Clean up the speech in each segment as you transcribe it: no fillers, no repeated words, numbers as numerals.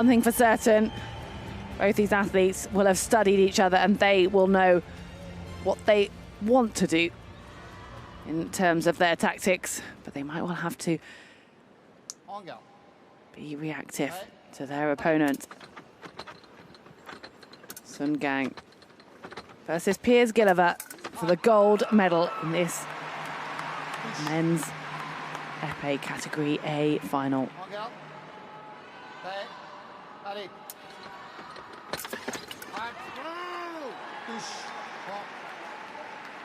One thing for certain, both these athletes will have studied each other and they will know what they want to do in terms of their tactics, but they might well have to be reactive to their opponent. Sun Gang versus Piers Gilliver for the gold medal in this men's épée category A final.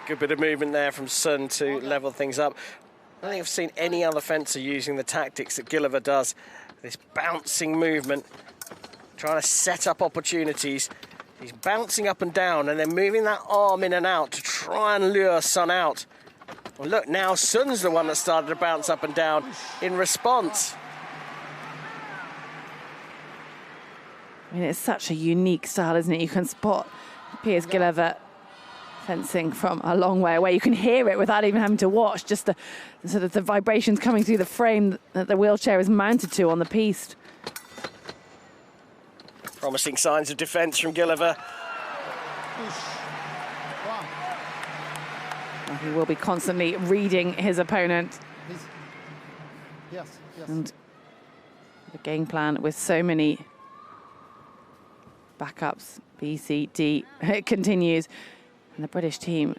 Good bit of movement there from Sun to level things up. I don't think I've seen any other fencer using the tactics that Gilliver does. This bouncing movement, trying to set up opportunities. He's bouncing up and down and then moving that arm in and out to try and lure Sun out. Well, look, now Sun's the one that started to bounce up and down in response. I mean, it's such a unique style, isn't it? You can spot Piers Gilliver fencing from a long way away. You can hear it without even having to watch, just the sort of the vibrations coming through the frame that the wheelchair is mounted to on the piste. Promising signs of defence from Gilliver. Well, he will be constantly reading his opponent. Yes. And the game plan with so many backups, B, C, D, it continues. And the British team,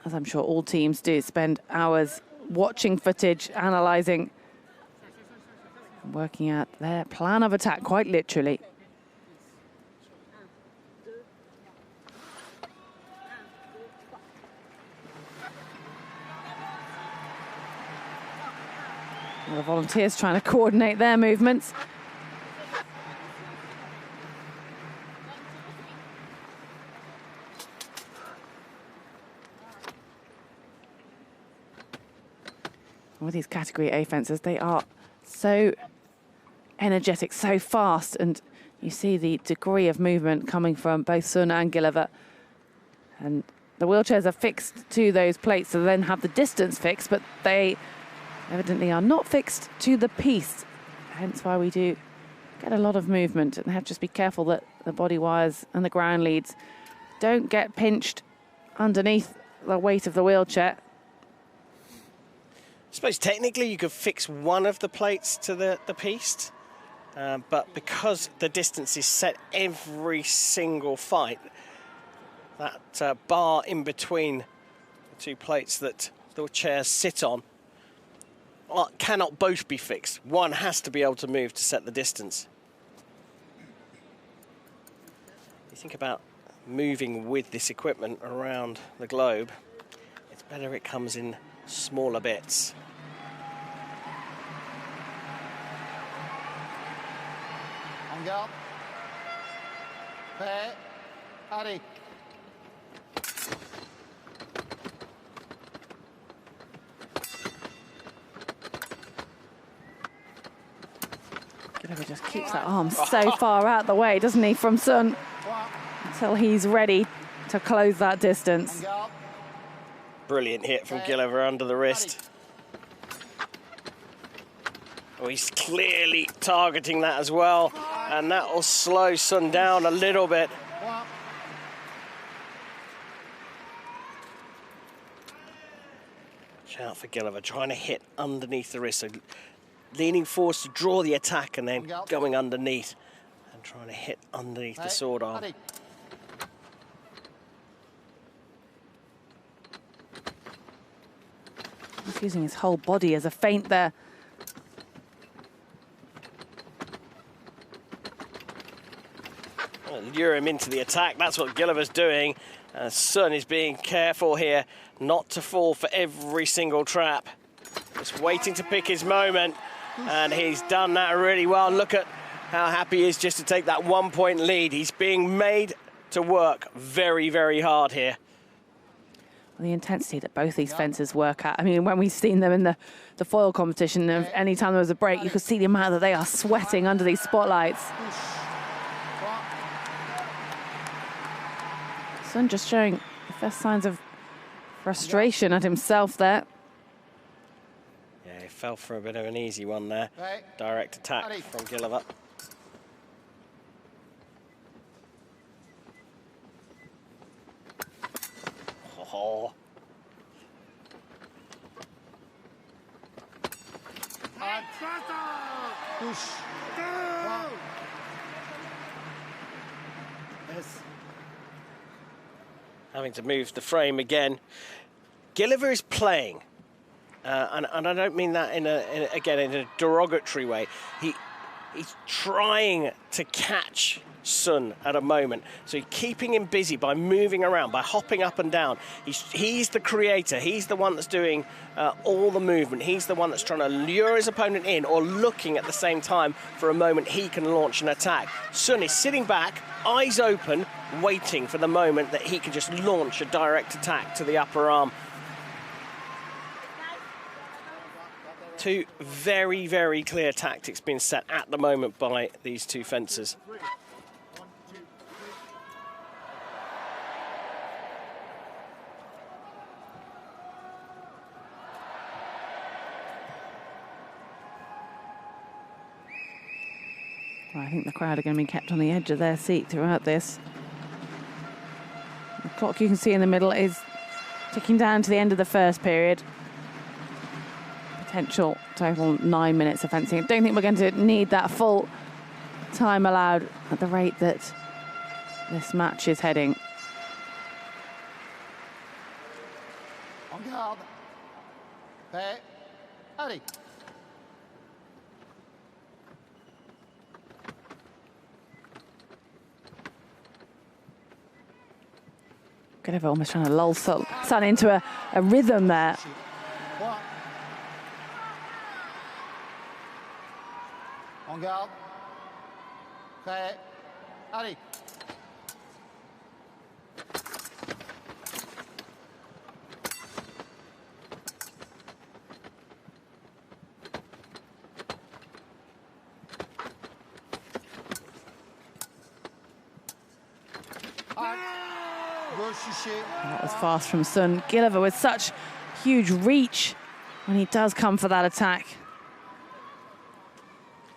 as I'm sure all teams do, spend hours watching footage, analysing, working out their plan of attack, quite literally. Well, the volunteers trying to coordinate their movements. With these category A fencers, they are so energetic, so fast, and you see the degree of movement coming from both Sun and Gilliver. And the wheelchairs are fixed to those plates, so they then have the distance fixed, but they evidently are not fixed to the piste. Hence why we do get a lot of movement, and they have to just be careful that the body wires and the ground leads don't get pinched underneath the weight of the wheelchair. I suppose technically you could fix one of the plates to the piste, but because the distance is set every single fight, that bar in between the two plates that the chairs sit on cannot both be fixed. One has to be able to move to set the distance. You think about moving with this equipment around the globe, it's better it comes in smaller bits. En garde. Prêt. Allez. Gilliver just keeps that arm so far out the way, doesn't he, from Sun, until he's ready to close that distance. Brilliant hit from Gilliver under the wrist. Oh, he's clearly targeting that as well, and that will slow Sun down a little bit. Watch out for Gilliver, trying to hit underneath the wrist. So leaning forward to draw the attack and then going underneath and trying to hit underneath the sword arm. He's using his whole body as a feint there. Lure him into the attack. That's what Gilliver's doing. Sun is being careful here not to fall for every single trap. Just waiting to pick his moment, and he's done that really well. Look at how happy he is just to take that 1 point lead. He's being made to work very, very hard here. The intensity that both these fencers work at. I mean, when we've seen them in the foil competition, any time there was a break, you could see the amount that they are sweating under these spotlights. Sun just showing the first signs of frustration at himself there. Yeah, he fell for a bit of an easy one there. Direct attack from Gilliver. Push. One. Yes. Having to move the frame again. Gilliver is playing. And I don't mean that in a derogatory way. He's trying to catch Sun at a moment. So he's keeping him busy by moving around, by hopping up and down. He's the creator. He's the one that's doing all the movement. He's the one that's trying to lure his opponent in or looking at the same time for a moment he can launch an attack. Sun is sitting back, eyes open, waiting for the moment that he can just launch a direct attack to the upper arm. Two very, very clear tactics being set at the moment by these two fencers. Well, I think the crowd are going to be kept on the edge of their seat throughout this. The clock you can see in the middle is ticking down to the end of the first period. Potential total 9 minutes of fencing. I don't think we're going to need that full time allowed at the rate that this match is heading. En garde. Prêt. Allez. Giliver almost trying to lull Sun into a rhythm there. One. En garde. Prêt. Allez. That was fast from Sun. Giliver with such huge reach when he does come for that attack.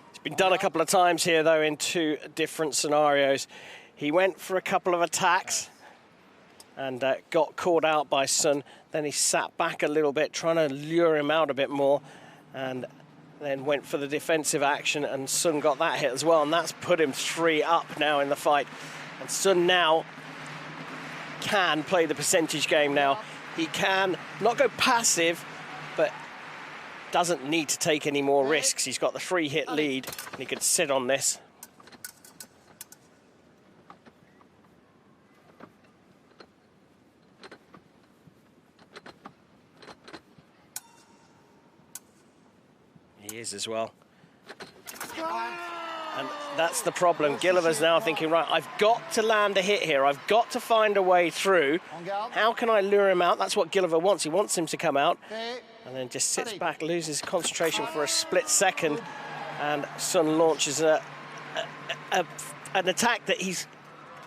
It's been done a couple of times here, though, in two different scenarios. He went for a couple of attacks and got caught out by Sun. Then he sat back a little bit, trying to lure him out a bit more, and then went for the defensive action, and Sun got that hit as well, and that's put him 3 up now in the fight. And Sun now can play the percentage game now. He can not go passive, but doesn't need to take any more risks. He's got the 3-hit lead, and he could sit on this. He is as well. And that's the problem. Gilliver's now thinking, right, I've got to land a hit here. I've got to find a way through. How can I lure him out? That's what Gilliver wants. He wants him to come out. And then just sits back, loses concentration for a split second. And Sun launches an attack that he's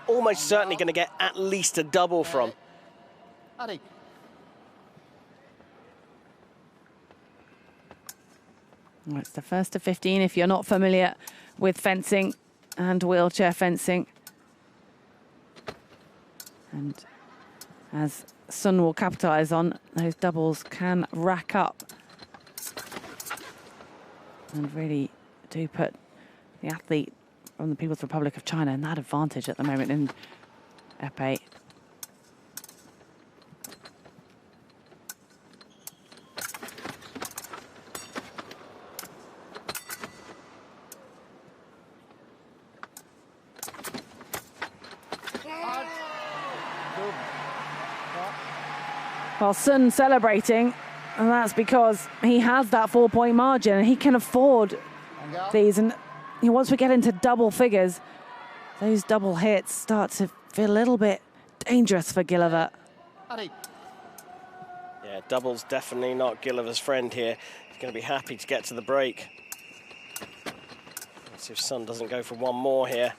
almost certainly going to get at least a double from. Well, it's the first of 15 if you're not familiar with fencing and wheelchair fencing. And as Sun will capitalise on, those doubles can rack up and really do put the athlete from the People's Republic of China in that advantage at the moment in Épée. Well, Sun celebrating, and that's because he has that 4-point margin and he can afford these. And once we get into double figures, those double hits start to feel a little bit dangerous for Gilliver. Yeah, double's definitely not Gilliver's friend here. He's going to be happy to get to the break. Let's see if Sun doesn't go for one more here.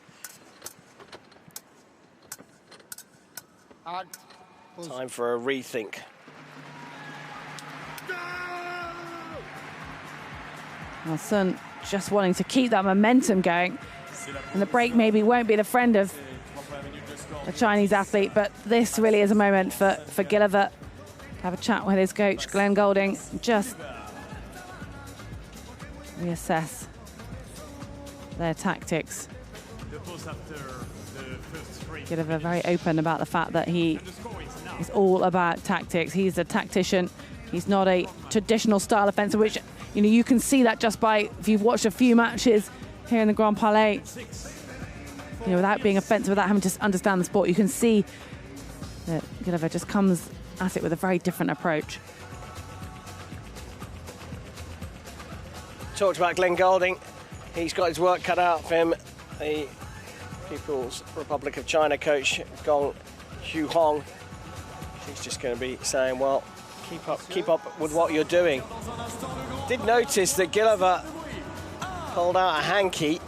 Time for a rethink. Well, Sun just wanting to keep that momentum going. And the break maybe won't be the friend of the Chinese athlete, but this really is a moment for Gilliver to have a chat with his coach, Glenn Golding. Just reassess their tactics. Gilliver very open about the fact that he is all about tactics. He's a tactician. He's not a traditional style of fencer, which you can see that just by, if you've watched a few matches here in the Grand Palais, without being a fencer, without having to understand the sport, you can see that Gilliver just comes at it with a very different approach. Talked about Glenn Golding. He's got his work cut out for him. The People's Republic of China coach, Gong Hu Hong. She's just going to be saying, well, keep up with what you're doing. Did notice that Gilliver pulled out a hanky.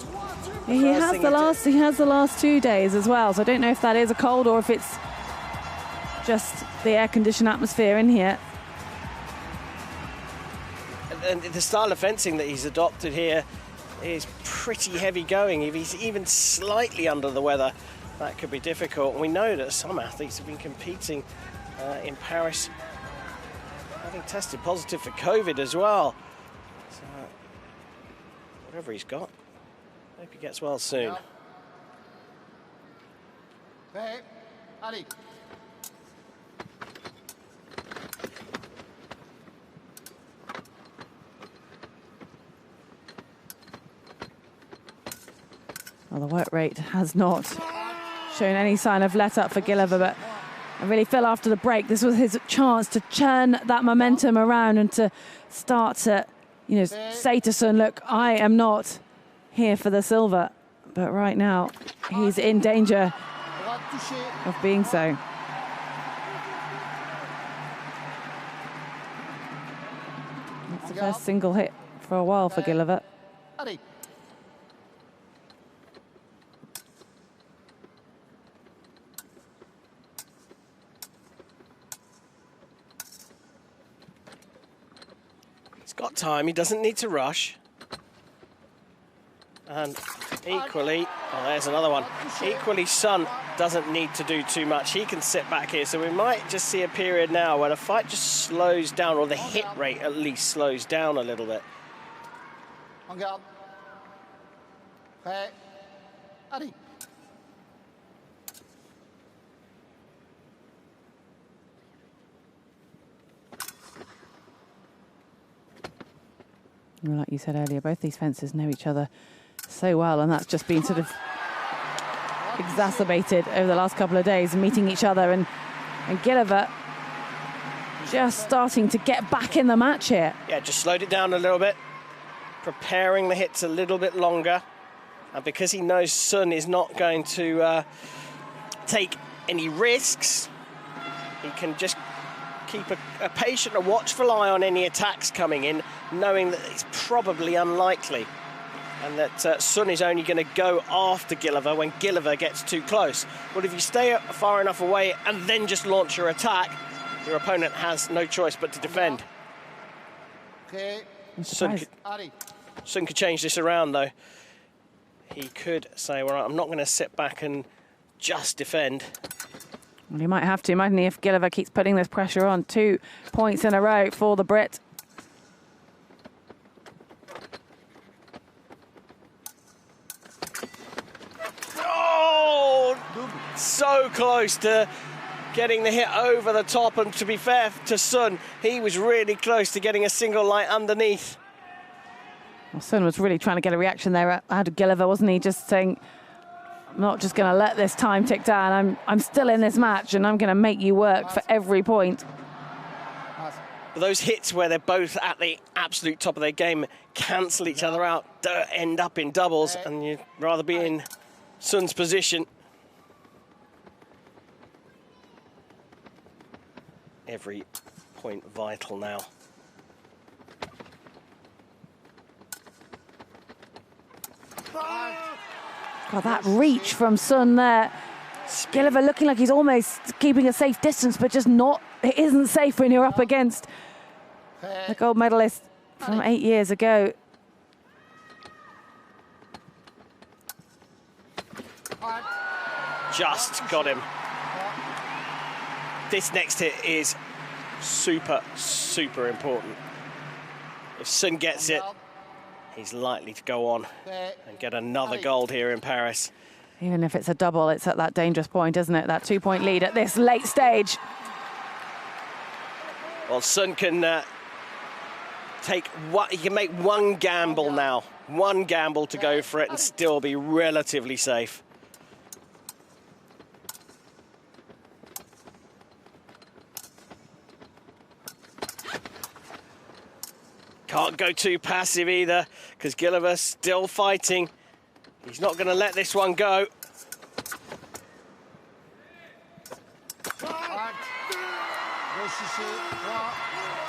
He has the last 2 days as well, so I don't know if that is a cold or if it's just the air-conditioned atmosphere in here. And the style of fencing that he's adopted here is pretty heavy going. If he's even slightly under the weather, that could be difficult. And we know that some athletes have been competing in Paris having tested positive for COVID as well. So, whatever he's got, hope he gets well soon. Hey, Ali. Well, the work rate has not shown any sign of let up for Gilliver, but I really feel after the break this was his chance to turn that momentum around and to start to, say to Sun, look, I am not here for the silver. But right now, he's in danger of being so. It's the first single hit for a while for Gilliver. Got time, he doesn't need to rush. And equally, there's another one. Equally, Sun doesn't need to do too much. He can sit back here. So we might just see a period now where the fight just slows down, or the hit rate at least slows down a little bit. En garde. Prêt. Allez. Like you said earlier, both these fencers know each other so well, and that's just been sort of exacerbated over the last couple of days, meeting each other, and Gilliver just starting to get back in the match here. Yeah, just slowed it down a little bit, preparing the hits a little bit longer, and because he knows Sun is not going to take any risks, he can just keep a patient, a watchful eye on any attacks coming in, knowing that it's probably unlikely, and that Sun is only going to go after Gilliver when Gilliver gets too close. But if you stay far enough away and then just launch your attack, your opponent has no choice but to defend. Okay. Sun could change this around, though. He could say, well, I'm not going to sit back and just defend. Well, he might have to, mightn't he, if Gilliver keeps putting this pressure on. 2 points in a row for the Brit. Oh, so close to getting the hit over the top, and to be fair to Sun, he was really close to getting a single light underneath. Well, Sun was really trying to get a reaction there out of Gilliver, wasn't he? Just saying, I'm not just going to let this time tick down. I'm still in this match, and I'm going to make you work for every point. But those hits where they're both at the absolute top of their game cancel each other out, don't end up in doubles, and you'd rather be in Sun's position. Every point vital now. God, that reach from Sun there. Gilliver looking like he's almost keeping a safe distance, but just not. It isn't safe when you're up against the gold medalist from 8 years ago. Just got him. This next hit is super, super important. If Sun gets it, he's likely to go on and get another gold here in Paris. Even if it's a double, it's at that dangerous point, isn't it? That 2-point lead at this late stage. Well, Sun can he can make one gamble now. One gamble to go for it and still be relatively safe. Can't go too passive either, because Gilliver's still fighting. He's not going to let this one go.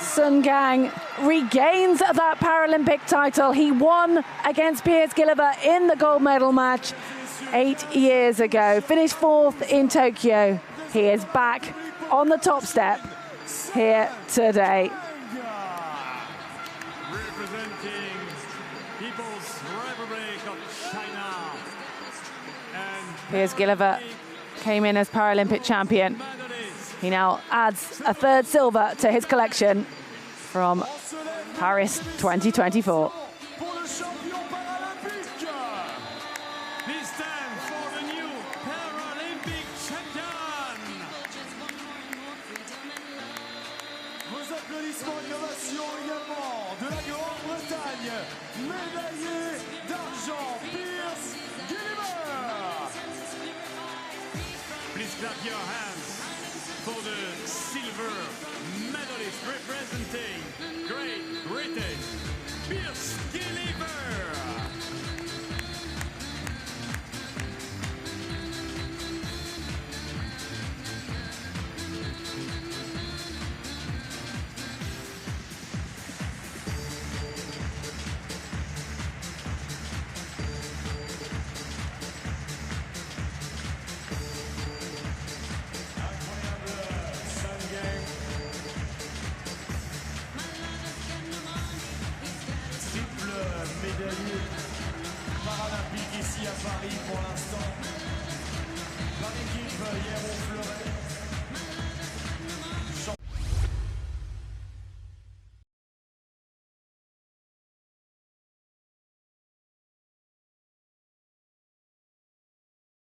Sun Gang regains that Paralympic title. He won against Piers Gilliver in the gold medal match 8 years ago. Finished 4th in Tokyo. He is back on the top step here today. Representing People's Republic of China. Piers Gilliver came in as Paralympic champion. He now adds a 3rd silver to his collection from Paris 2024. This time for the new Paralympic champion. Vos applaudissements et ovations également de la Grande-Bretagne, médaillé d'argent, Piers Gilliver. Please clap your hands for the silver medalist representing Great Britain, Piers Giliver. Médaillé paralympique ici à Paris pour l'instant. Par l'équipe hier au fleuret.